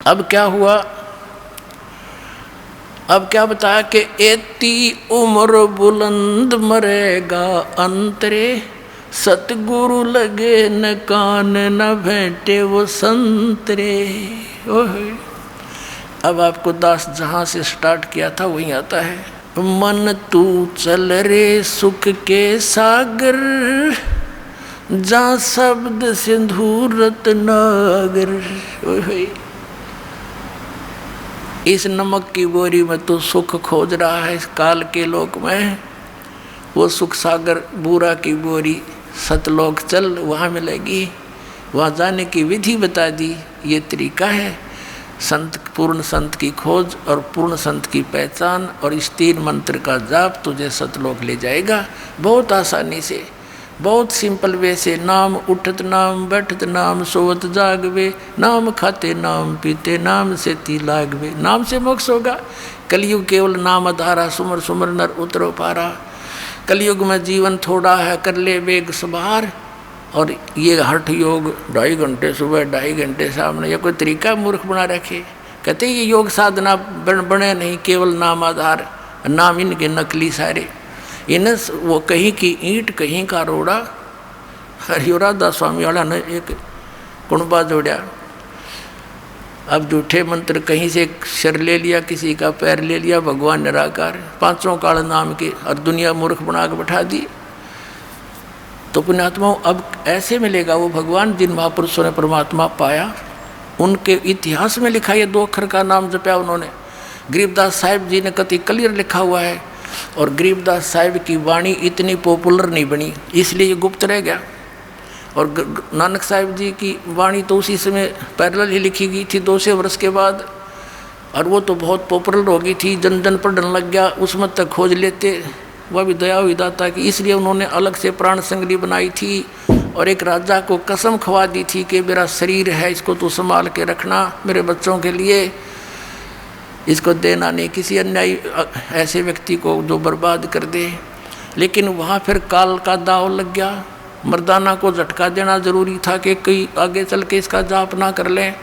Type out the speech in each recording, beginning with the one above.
अब क्या हुआ, अब क्या बताया कि एती उम्र बुलंद मरेगा अंतरे, सतगुरु लगे न कान न भेंटे वो संतरे। ओहे, अब आपको दास जहाँ से स्टार्ट किया था वहीं आता है। मन तू चल रे सुख के सागर, जहाँ शब्द सिंधु रत्नागर। ओहे, इस नमक की बोरी में तो सुख खोज रहा है इस काल के लोक में, वो सुख सागर बूरा की बोरी सतलोक चल वहाँ मिलेगी। वहाँ जाने की विधि बता दी, ये तरीका है संत, पूर्ण संत की खोज और पूर्ण संत की पहचान, और इस 3 मंत्र का जाप तुझे सतलोक ले जाएगा बहुत आसानी से, बहुत सिंपल वे से। नाम उठत नाम बैठत नाम सोवत जागवे, नाम खाते नाम पीते नाम से ती लागवे। नाम से मोक्ष होगा। कलयुग केवल नाम आधारा, सुमर सुमर नर उतरो पारा। कलयुग में जीवन थोड़ा है, कर ले वेग सवार। और ये हठ योग 2.5 घंटे सुबह 2.5 घंटे सामने, ये कोई तरीका मूर्ख बना रखे। कहते ये योग साधना बने नहीं, केवल नाम आधार। नाम इनके नकली सारे, इन वो कहीं की ईंट कहीं का रोड़ा। हरियोरादा स्वामी वाला ने एक कुणबा जोड़ा। अब झूठे मंत्र कहीं से सिर ले लिया, किसी का पैर ले लिया, भगवान निराकार 5 काल नाम के, और दुनिया मूर्ख बना के बैठा दी। तो पुण्यात्माओं, अब ऐसे मिलेगा वो भगवान जिन महापुरुषों ने परमात्मा पाया, उनके इतिहास में लिखा, ये 2 अक्षर का नाम जपया उन्होंने। गरीबदास साहिब जी ने कति क्लियर लिखा हुआ है, और गरीबदास साहिब की वाणी इतनी पॉपुलर नहीं बनी, इसलिए ये गुप्त रह गया। और नानक साहिब जी की वाणी तो उसी समय पैरेलल ही लिखी गई थी 200 वर्ष के बाद, और वो तो बहुत पॉपुलर हो गई थी, जन जन पढ़ने लग गया, उसमें तक खोज लेते। वह भी दया हुई दाता की, इसलिए उन्होंने अलग से प्राण संगली बनाई थी, और एक राजा को कसम खवा दी थी कि मेरा शरीर है, इसको तो संभाल के रखना मेरे बच्चों के लिए, इसको देना नहीं किसी अन्यायी ऐसे व्यक्ति को जो बर्बाद कर दे। लेकिन वहाँ फिर काल का दाव लग गया। मर्दाना को झटका देना जरूरी था कि कहीं आगे चल के इसका जाप ना कर लें।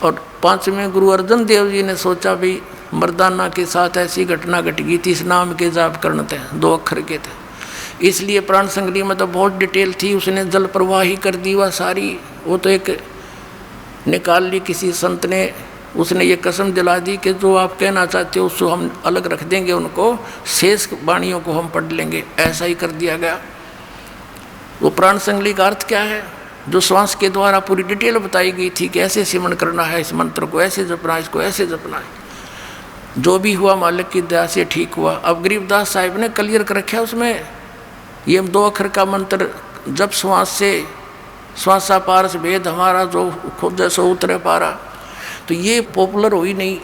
और 5वें गुरु अर्जन देव जी ने सोचा भी मर्दाना के साथ ऐसी घटना घट गई थी, इस नाम के जाप करने थे, 2 अक्षर के थे, इसलिए प्राण संगली में तो बहुत डिटेल थी, उसने जल प्रवाही कर दी वह सारी। वो तो एक निकाल ली किसी संत ने, उसने ये कसम दिला दी कि जो आप कहना चाहते हो उसको हम अलग रख देंगे, उनको शेष वाणियों को हम पढ़ लेंगे। ऐसा ही कर दिया गया। वो प्राण संगली का अर्थ क्या है, जो श्वास के द्वारा पूरी डिटेल बताई गई थी कि ऐसे सिमरण करना है, इस मंत्र को ऐसे जपना है, इसको ऐसे जपना है। जो भी हुआ मालिक की दया से ठीक हुआ। अब गरीबदास साहिब ने क्लियर कर रखा उसमें, ये 2 अक्षर का मंत्र जब श्वास से, श्वासा पारस भेद हमारा, जो खुद जैसो उतरे पारा। तो ये पॉपुलर हुई नहीं,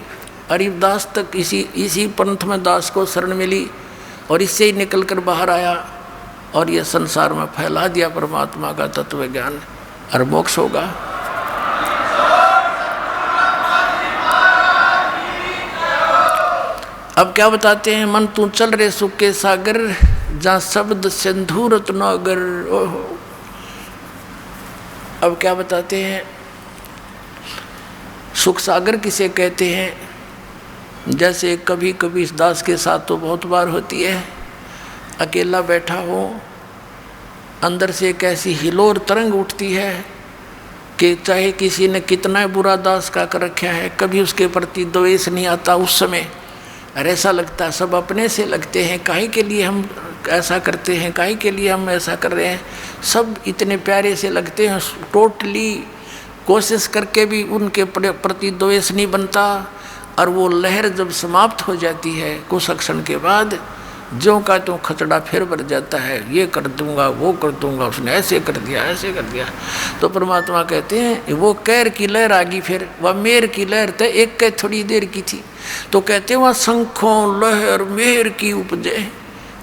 अरिदास तक इसी पंथ में दास को शरण मिली, और इससे ही निकल कर बाहर आया, और ये संसार में फैला दिया परमात्मा का तत्व ज्ञान, और मोक्ष होगा। अब क्या बताते हैं, मन तू चल रे सुख के सागर, जहाँ शब्द सिंधु रत्नागर। ओहो, अब क्या बताते हैं, सुख सागर किसे कहते हैं। जैसे कभी कभी इस दास के साथ तो बहुत बार होती है, अकेला बैठा हो, अंदर से एक ऐसी हिलोर तरंग उठती है कि चाहे किसी ने कितना बुरा दास का कर रखा है, कभी उसके प्रति द्वेष नहीं आता उस समय। और ऐसा लगता है सब अपने से लगते हैं, काहे के लिए हम ऐसा करते हैं, काहे के लिए हम ऐसा कर रहे हैं, सब इतने प्यारे से लगते हैं, टोटली कोशिश करके भी उनके प्रति द्वेष नहीं बनता। और वो लहर जब समाप्त हो जाती है कुछ क्षण के बाद, ज्यों का त्यों खचड़ा फिर भर जाता है, ये कर दूंगा वो कर दूंगा, उसने ऐसे कर दिया ऐसे कर दिया। तो परमात्मा कहते हैं वो कहर की लहर आ गई, फिर वह मेर की लहर तो एक के थोड़ी देर की थी। तो कहते हैं वह शंखों लहर मेर की उपजे,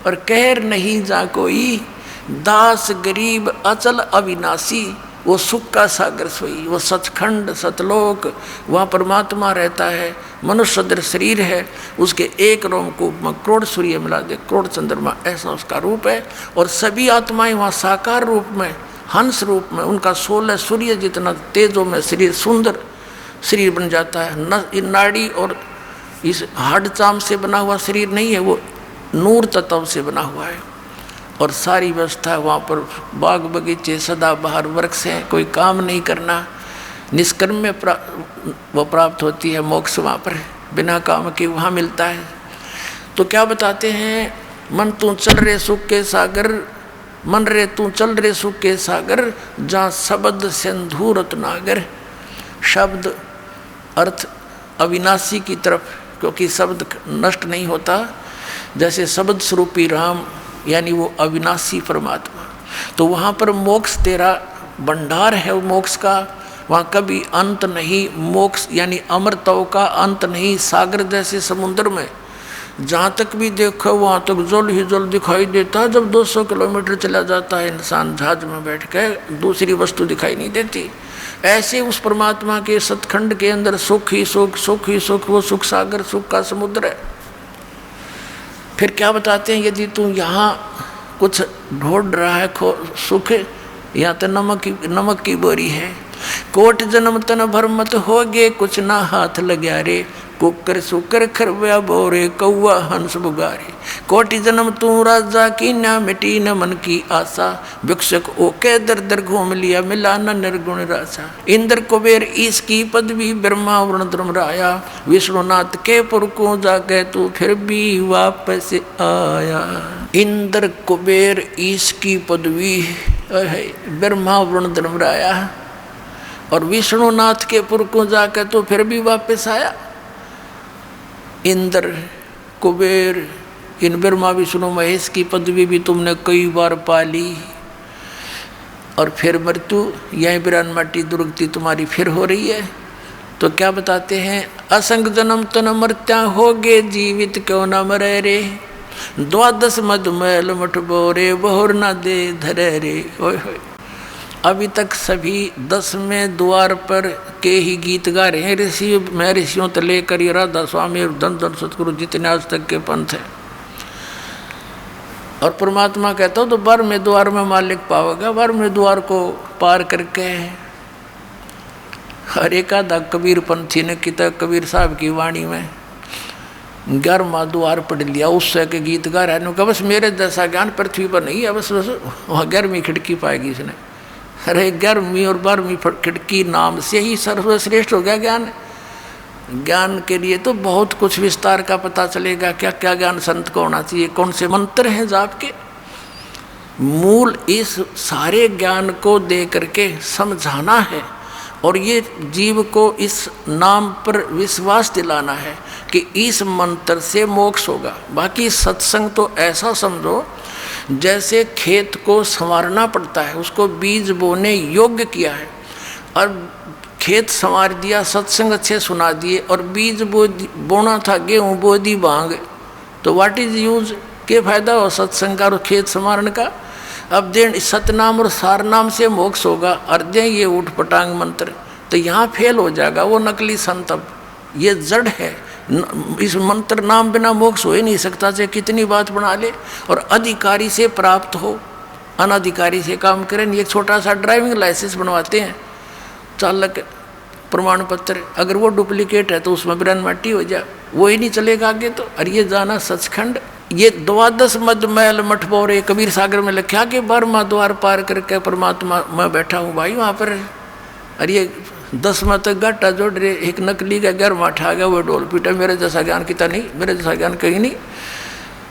और कहर नहीं जा कोई, दास गरीब अचल अविनाशी। वो सुख का सागर सोई, वो सचखंड सतलोक, वहाँ परमात्मा रहता है, मनुष्य सदृश शरीर है, उसके एक रोमकूप में करोड़ सूर्य मिला दे, करोड़ चंद्रमा, ऐसा उसका रूप है। और सभी आत्माएं वहाँ साकार रूप में, हंस रूप में, उनका 16 सूर्य जितना तेजों में शरीर, सुंदर शरीर बन जाता है। नाड़ी और इस हाड़ चाम से बना हुआ शरीर नहीं है, वो नूर तत्व से बना हुआ है। और सारी व्यवस्था वहाँ पर बाग बगीचे सदाबहार वृक्ष हैं, कोई काम नहीं करना, निष्कर्म में वो प्राप्त होती है मोक्ष। वहाँ पर बिना काम के वहाँ मिलता है। तो क्या बताते हैं, मन तू चल रे सुख के सागर, मन रे तू चल रे सुख के सागर, जहाँ शब्द सिंधु रत्नागर। शब्द अर्थ अविनाशी की तरफ, क्योंकि शब्द नष्ट नहीं होता, जैसे शब्द स्वरूपी राम यानी वो अविनाशी परमात्मा। तो वहाँ पर मोक्ष तेरा भंडार है, वो मोक्ष का वहाँ कभी अंत नहीं। मोक्ष यानी अमरत्व का अंत नहीं। सागर जैसे समुद्र में जहाँ तक भी देखो वहाँ तक जल ही जल दिखाई देता। जब 200 किलोमीटर चला जाता है इंसान जहाज में बैठ कर, दूसरी वस्तु दिखाई नहीं देती। ऐसे उस परमात्मा के सतखंड के अंदर सुख ही सुख, सुख ही सुख, वो सुख सागर, सुख का समुद्र है। फिर क्या बताते हैं, यदि तू यहाँ कुछ ढूंढ रहा है सुख, या तो नमक की बोरी है। कोट जन्म तन भर मत होगे, कुछ ना हाथ लग्या रे, कुकर सुकर खरव्या बोरे, कौआ हंस बुगारे। कोटि जन्म तू राजा की, ना मिटी न मन की आशा, भिक्षक ओके दर दर घूम लिया, मिला न निर्गुण रासा। इंद्र कुबेर इसकी पदवी, ब्रह्मा वरुण ध्रुव राया, विष्णुनाथ के पुर को जाके तू फिर भी वापस आया। इंद्र कुबेर इसकी पदवी, ब्रह्मा वरुण ध्रुव राया और विष्णुनाथ के पुर को जाकर तो फिर भी वापस आया। इंद्र कुबेर इन ब्रह्मा विष्णु महेश की पदवी भी तुमने कई बार पाली, और फिर मृत्यु यही बिरान माटी दुर्गति तुम्हारी फिर हो रही है। तो क्या बताते हैं, असंग जन्म तन मृत्या होगे, जीवित क्यों न मरे रे, द्वादश मधुमैल मठ बोरे, बहुर न दे धरे रे। होय होय, अभी तक सभी 10वें द्वार पर के ही गीत गा रहे हैं ऋषि। मैं ऋषियों तो लेकर ये राधा स्वामी और धन धन सतगुरु जितने आज तक के पंथ हैं। और परमात्मा कहता हो तो 12वें द्वार में मालिक पाओगा। 12वें द्वार को पार करके हर एक आधा कबीर पंथी ने किताब कबीर साहब की वाणी में 11वां द्वार पढ़ लिया, उससे के गीत गा रहा है। बस मेरे जैसा ज्ञान पृथ्वी पर नहीं है, बस वहाँ 11वीं खिड़की पाएगी इसने। अरे 11वीं और 12वीं खिड़की नाम से ही सर्वश्रेष्ठ हो गया ज्ञान। ज्ञान के लिए तो बहुत कुछ विस्तार का पता चलेगा, क्या क्या ज्ञान संत को होना चाहिए, कौन से मंत्र हैं जाप के। मूल इस सारे ज्ञान को दे करके समझाना है, और ये जीव को इस नाम पर विश्वास दिलाना है कि इस मंत्र से मोक्ष होगा। बाकी सत्संग तो ऐसा समझो जैसे खेत को संवारना पड़ता है, उसको बीज बोने योग्य किया है और खेत संवार दिया, सत्संग अच्छे सुना दिए, और बीज बोना था गेहूँ बो दी भांग, तो व्हाट इज यूज, के फायदा हो सत्संग का और खेत संवारण का। अब दे सतनाम और सारनाम से मोक्ष होगा, और दे ये उठ पटांग मंत्र, तो यहाँ फेल हो जाएगा वो नकली संत। अब ये जड़ है, इस मंत्र नाम बिना मोक्ष हो ही नहीं सकता, चाहे कितनी बात बना ले। और अधिकारी से प्राप्त हो, अनधिकारी से काम करें। एक छोटा सा ड्राइविंग लाइसेंस बनवाते हैं, चालक प्रमाण पत्र, अगर वो डुप्लीकेट है तो उसमें बिरान माटी हो जाए, वो ही नहीं चलेगा आगे। तो और ये जाना सचखंड, ये 12 मधुमैल मठ बोरे, कबीर सागर में लिखा कि 12वां द्वार पार करके परमात्मा मैं बैठा हूँ भाई वहाँ पर। और ये 10वां तक घाटा जोड़ रहे, एक नकली का 11वां ठा गया, वो ढोल पीटा। मेरे जैसा ज्ञान कितना नहीं, मेरे जैसा ज्ञान कहीं नहीं।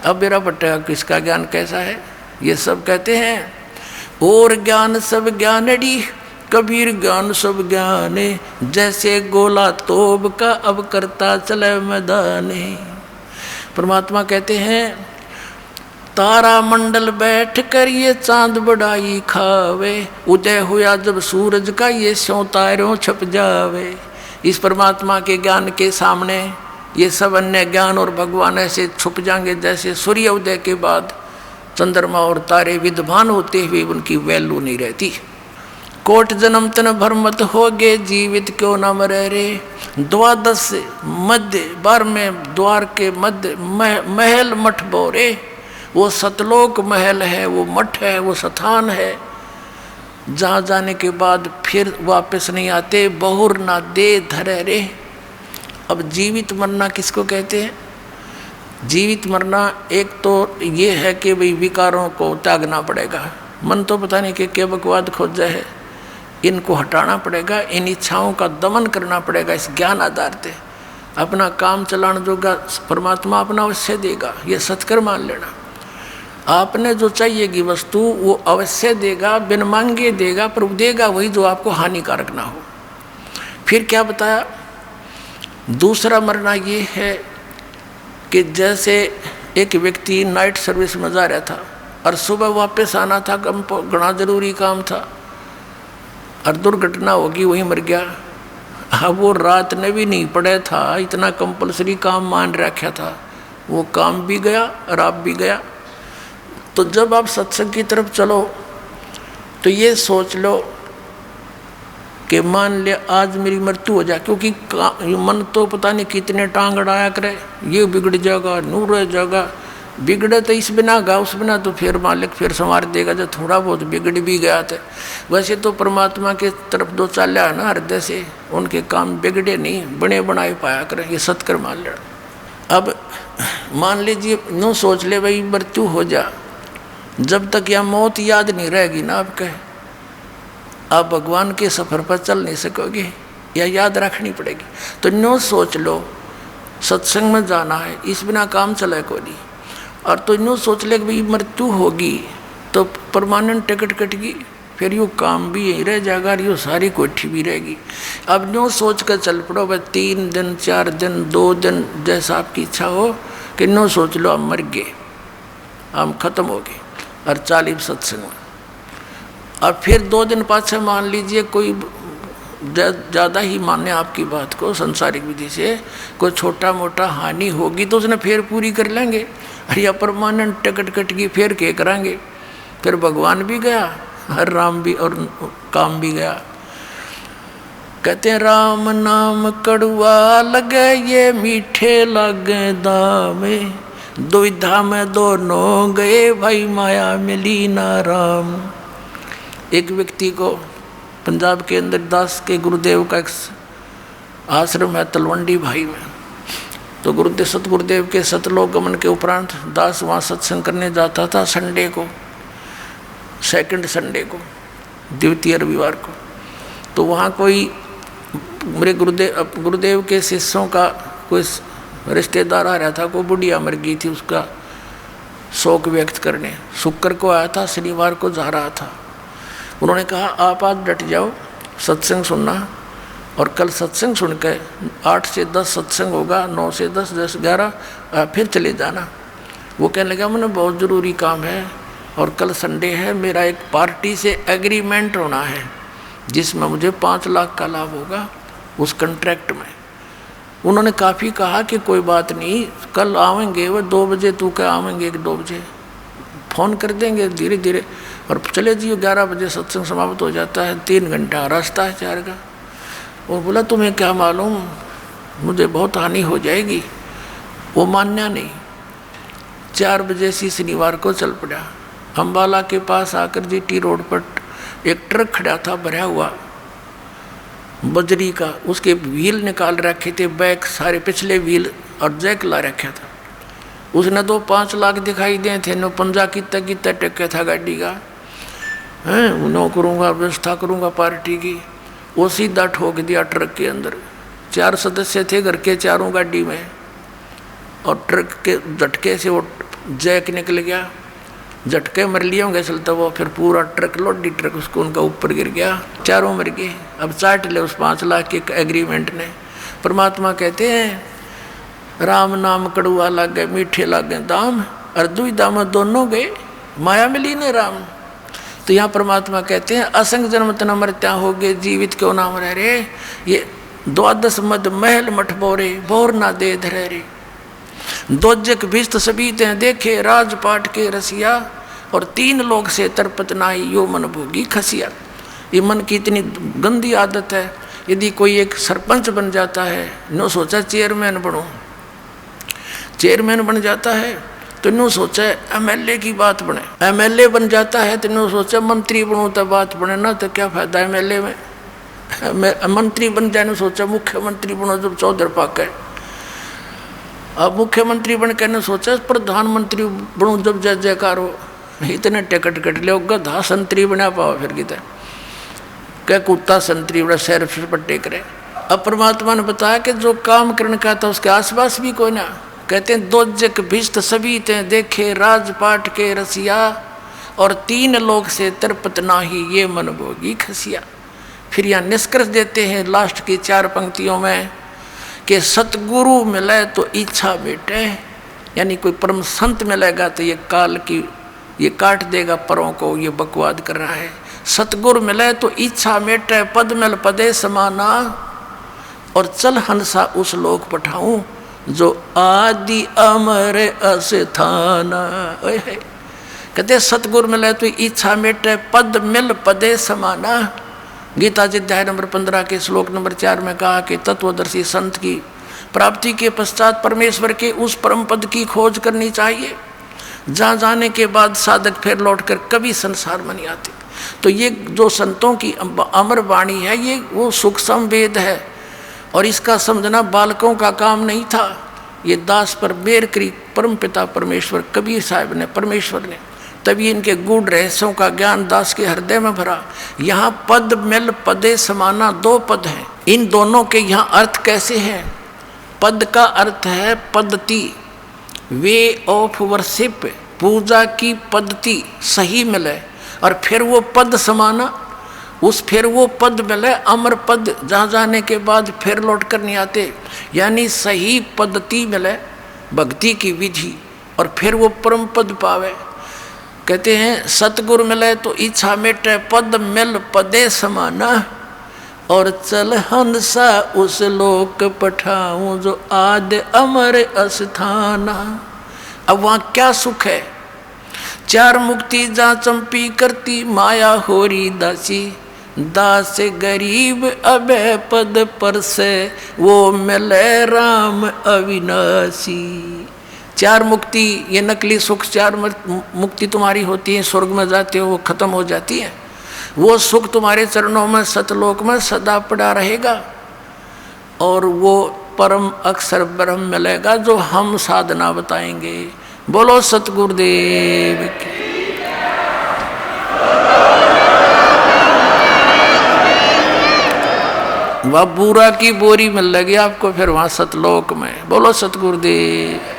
अब मेरा पट्टा किसका ज्ञान कैसा है, ये सब कहते हैं। और ज्ञान सब ज्ञानड़ी, कबीर ज्ञान सब ज्ञाने, जैसे गोला तोब का अब करता चले मैदाने। परमात्मा कहते हैं, तारा मंडल बैठ कर ये चांद बड़ाई खावे, उदय हुआ जब सूरज का ये स्यों तारों छप जावे। इस परमात्मा के ज्ञान के सामने ये सब अन्य ज्ञान और भगवान ऐसे छुप जाएंगे जैसे सूर्य उदय के बाद चंद्रमा और तारे विद्वान होते हुए उनकी वैल्यू नहीं रहती। कोट जन्म तन भर मत होगे, जीवित क्यों न मरे रे। 12 मध्य 12वें द्वार के मध्य महल मठ बोरे, वो सतलोक महल है, वो मठ है, वो स्थान है जहाँ जाने के बाद फिर वापस नहीं आते, बहुर ना दे धरे रे। अब जीवित मरना किसको कहते हैं? जीवित मरना एक तो ये है कि भाई विकारों को त्यागना पड़ेगा। मन तो पता नहीं कि बकवाद खोजा है, इनको हटाना पड़ेगा, इन इच्छाओं का दमन करना पड़ेगा। इस ज्ञान आधार से अपना काम चलाने जोगा परमात्मा अपना अवश्य देगा, ये सत्कर मान लेना। आपने जो चाहिएगी वस्तु वो अवश्य देगा, बिन मांगे देगा, पर देगा वही जो आपको हानिकारक ना हो। फिर क्या बताया? दूसरा मरना ये है कि जैसे एक व्यक्ति नाइट सर्विस में जा रहा था और सुबह वापस आना था, घना जरूरी काम था, और दुर्घटना होगी, वहीं मर गया। अब वो रात ने भी नहीं पड़ा था, इतना कंपलसरी काम मान रखा था, वो काम भी गया और आप भी गया। तो जब आप सत्संग की तरफ चलो तो ये सोच लो कि मान ले आज मेरी मृत्यु हो जाए, क्योंकि मन तो पता नहीं कितने टांग अड़ाया करे, ये बिगड़ जाएगा, नूर रह जाएगा। बिगड़े तो इस बिना गा, उस बिना तो फिर मालिक फिर संवार देगा, जब थोड़ा बहुत बिगड़ भी गया था। वैसे तो परमात्मा के तरफ दो चाल्या है ना हृदय से, उनके काम बिगड़े नहीं, बने बनाए पाया करें, ये सत्कर मान लेना। अब मान लीजिए नो सोच ले भाई मृत्यु हो जा, जब तक यह मौत याद नहीं रहेगी ना आपके, आप भगवान के सफ़र पर चल नहीं सकोगे, या याद रखनी पड़ेगी। तो नो सोच लो सत्संग में जाना है, इस बिना काम चले को नहीं। और तो नो सोच ले कि भाई मृत्यु होगी तो परमानेंट टिकट कटेगी, फिर यूँ काम भी यहीं रह जाएगा और यूँ सारी कोठी भी रहेगी। अब नो सोच कर चल पड़ो भाई 3 दिन 4 दिन 2 दिन जैसा आपकी इच्छा हो, कि नो सोच लो हम मर गए, हम खत्म हो गए और 40 सत्संग में। अब फिर 2 दिन पाछे मान लीजिए कोई ज़्यादा ही माने आपकी बात को संसारिक विधि से, कोई छोटा मोटा हानि होगी तो उसने फिर पूरी कर लेंगे, या परमानेंट टिकट कटगी फिर क्या कराएंगे। फिर भगवान भी गया और राम भी, और काम भी गया। कहते हैं राम नाम कड़वा लगे ये मीठे लगे दामे, दुविधा में दोनों गए भाई माया मिली ना राम। एक व्यक्ति को पंजाब के अंदर दास के गुरुदेव का एक आश्रम है तलवंडी भाई में, तो गुरुदेव सतगुरुदेव के सतलोक गमन के उपरांत दास वहाँ सत्संग करने जाता था संडे को, सेकंड संडे को, द्वितीय रविवार को। तो वहाँ कोई मेरे गुरुदेव के शिष्यों का कोई रिश्तेदार आ रहा था, कोई बुढ़िया मर गई थी, उसका शोक व्यक्त करने शुक्र को आया था, शनिवार को जा रहा था। उन्होंने कहा आप आज डट जाओ, सत्संग सुनना, और कल सत्संग सुन के 8 से 10 सत्संग होगा, 9 से 10, 10 11 फिर चले जाना। वो कहने लगा मैंने बहुत ज़रूरी काम है और कल संडे है, मेरा एक पार्टी से एग्रीमेंट होना है जिसमें मुझे 5 लाख का लाभ होगा उस कंट्रैक्ट में। उन्होंने काफ़ी कहा कि कोई बात नहीं, कल आवेंगे वो 2 बजे, तू क्या आवेंगे 1-2 बजे, फ़ोन कर देंगे धीरे धीरे, और चले जियो 11 बजे सत्संग समाप्त हो जाता है, 3 घंटा रास्ता है 4 का। वो बोला तुम्हें क्या मालूम, मुझे बहुत हानि हो जाएगी। वो मान्या नहीं, 4 बजे से शनिवार को चल पड़ा। अम्बाला के पास आकर जीटी रोड पर एक ट्रक खड़ा था भरा हुआ बजरी का, उसके व्हील निकाल रखे थे, बैक सारे पिछले व्हील और जैक ला रखा था। उसने तो 5 लाख दिखाई दिए थे, नो पंजा कितना टक्के था गाड़ी का, हैं नो करूँगा व्यवस्था करूँगा पार्टी की। वो सीधा ठोक दिया ट्रक के अंदर। 4 सदस्य थे घर के, चारों गाड़ी में, और ट्रक के झटके से वो जैक निकल गया, झटके मर लिए होंगे चलता वो, फिर पूरा ट्रक लोडी ट्रक उसको उनका ऊपर गिर गया, चारों मर गए। अब चाट ले उस 5 लाख के एग्रीमेंट ने। परमात्मा कहते हैं राम नाम कड़ुआ लग गए मीठे लग गए दाम, और दुविधा में दोनों गए माया मिली ने राम। तो यहाँ परमात्मा कहते हैं असंग जन्म तना मरत्या हो गए, जीवित क्यों नाम रह रे, ये 12 मद महल मठ बोरे, बोर ना दे धरे रे। दोजक भिस्त सबीते देखे राजपाट के रसिया, और 3 लोग से तरपत नाई यो मन भोगी खसिया। ये मन की इतनी गंदी आदत है। यदि कोई एक सरपंच बन जाता है, नो सोचा चेयरमैन बनूं, चेयरमैन बन जाता है तो इन्हों सोचा MLA की बात बने, MLA बन जाता है तो इन्हों सोचा मंत्री बनूँ तो बात बने ना, तो क्या फायदा MLA में, मंत्री बन जाने सोचा मुख्यमंत्री बनो जब चौधर पाक है। अब मुख्यमंत्री बन के ने सोचा प्रधानमंत्री बनूँ जब जय जयकार हो, इतने टिकट कट ले गधा संतरी बना पाओ फिर कितने क्या कुत्ता संतरी बड़ा सैर पर टेक रहे। अब परमात्मा ने बताया कि जो काम करने का था उसके आसपास भी कोई ना, कहते हैं दो जग भिष्ट सभी ते देखे राजपाट के रसिया, और 3 लोक से तरपत नाही ये मन भोगी खसिया। फिर यहाँ निष्कर्ष देते हैं लास्ट की 4 पंक्तियों में कि सतगुरु मिले तो इच्छा बेटे, यानी कोई परम संत मिलेगा तो ये काल की ये काट देगा परों को, ये बकवाद कर रहा है। सतगुरु मिले तो इच्छा मेटे पद मिल पदे समाना, और चल हंसा उस लोक पठाऊं जो आदि अमर अस्थाना। कहते सतगुरु मिले तो इच्छा मेटे पद मिल पदे समाना। गीता जी अध्याय नंबर 15 के श्लोक नंबर 4 में कहा कि तत्वदर्शी संत की प्राप्ति के पश्चात परमेश्वर के उस परम पद की खोज करनी चाहिए, जहाँ जाने के बाद साधक फिर लौटकर कभी संसार में नहीं आते। तो ये जो संतों की अमर वाणी है ये वो सूक्ष्म वेद है, और इसका समझना बालकों का काम नहीं था। ये दास पर बेर करी परम पिता परमेश्वर कबीर साहब ने, परमेश्वर ने, तभी इनके गूढ़ रहस्यों का ज्ञान दास के हृदय में भरा। यहाँ पद मिल पदे समाना 2 पद हैं, इन दोनों के यहाँ अर्थ कैसे हैं। पद का अर्थ है पद्धति, वे ऑफ वर्शिप, पूजा की पद्धति सही मिले, और फिर वो पद समाना, उस फिर वो पद मिले अमर पद, जहाँ जाने के बाद फिर लौट कर नहीं आते, यानी सही पद्धति मिले भक्ति की विधि, और फिर वो परम पद पावे। कहते हैं सतगुरु मिले तो इच्छा मेटे पद मिल पदे समाना, और चल हंसा उस लोक पठाऊं जो आदि अमर अस्थाना। अब वहाँ क्या सुख है। 4 मुक्ति जा चंपी करती माया होरी दासी, दास गरीब अभय पद पर से वो मिले राम अविनाशी। 4 मुक्ति ये नकली सुख, 4 मुक्ति तुम्हारी होती है, स्वर्ग में जाते हो वो खत्म हो जाती है। वो सुख तुम्हारे चरणों में सतलोक में सदा पड़ा रहेगा, और वो परम अक्षर ब्रह्म मिलेगा जो हम साधना बताएंगे। बोलो सतगुरुदेव की। वह बूरा की बोरी मिल लगी आपको फिर वहाँ सतलोक में। बोलो सतगुरुदेव।